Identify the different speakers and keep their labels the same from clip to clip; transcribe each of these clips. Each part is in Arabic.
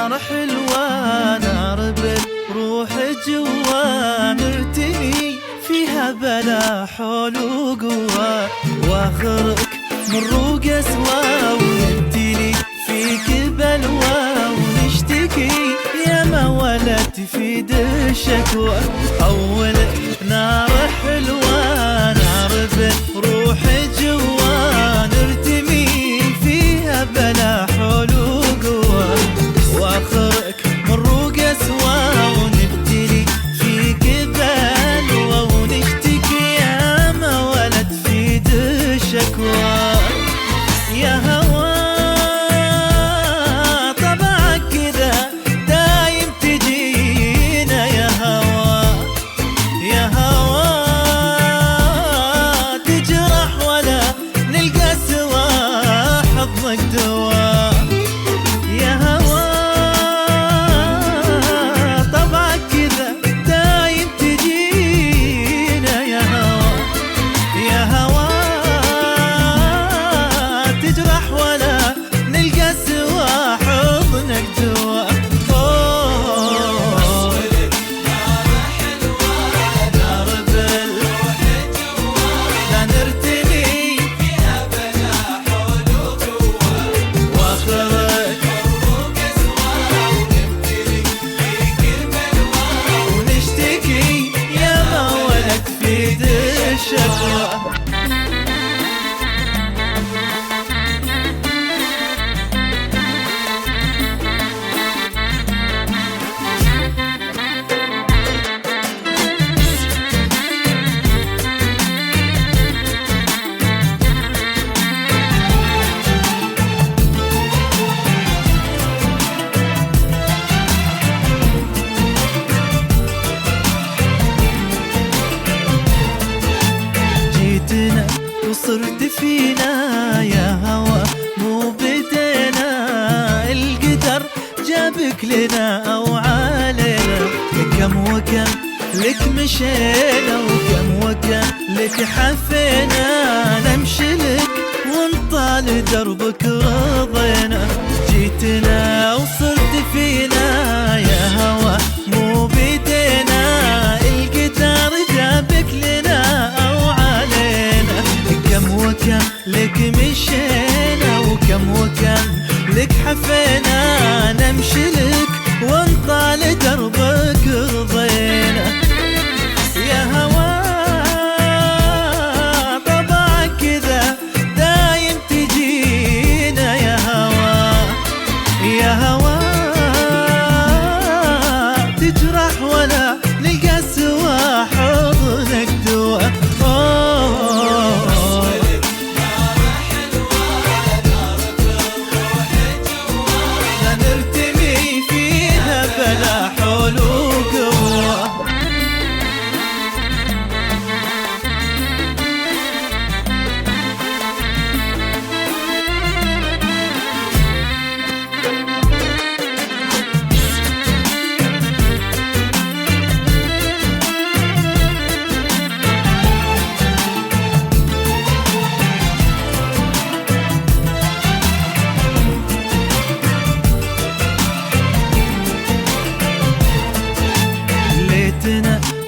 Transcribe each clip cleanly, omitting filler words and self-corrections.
Speaker 1: نار حلوة، نار بالروح جوا، نرتمي فيها بلا حول وقوة، واخرك من روق اسوا، ونبتلي فيك بلوى، ونشتكي يا ما ولد تفيد الشكوى. اولك نار حلوة، نار بالروح جوا، نرتمي فيها بلا حول وقوة، واخرك من روق اسوا، ونبتلي فيك بلوى، ونشتكي يا ما ولد تفيد الشكوى. يا هوا طبعك كذا دايم تجينا، يا هوا يا هوا تجرح ولا نلقى سوا حضنك دوا. يا هوا طبعك كذا دايم تجينا، يا هوا يا هوا تجرح ولا نلقى سوا حضنك دوا. جيتنا وصرت فينا يا هوا، مو بدينا القدر جابك لنا او علينا. كم وكم لك مشينا، وكم وكم لك حفينا، نمشي لك ونطال دربك رضينا. جيتنا وصرت فينا يا هوا، مو بدينا القدر جابك لنا او علينا. كم وكم لك مشينا، وكم وكم لك حفينا، نمشي لك ونطال دربك رضينا. يا هوا طبعك كذا دايم تجينا، يا هوا يا هوا تجرح ولا نلقى سوا حضنك دوا. نرتمي فيها بلا حول وقوة.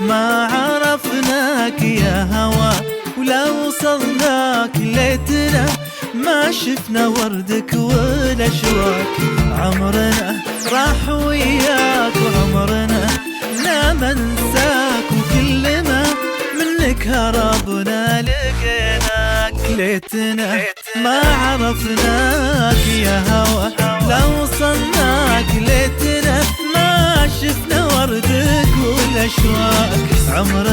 Speaker 1: ما عرفناك يا هوا ولا وصلناك، ليتنا ما شفنا وردك ولا شواك. عمرنا راح وياك وعمرنا لا منساك، وكل ما منك هربنا لقيناك. ليتنا ما عرفناك يا هوا لا وصلناك، ليتنا ما شفنا وردك ولا شواك. عمرنا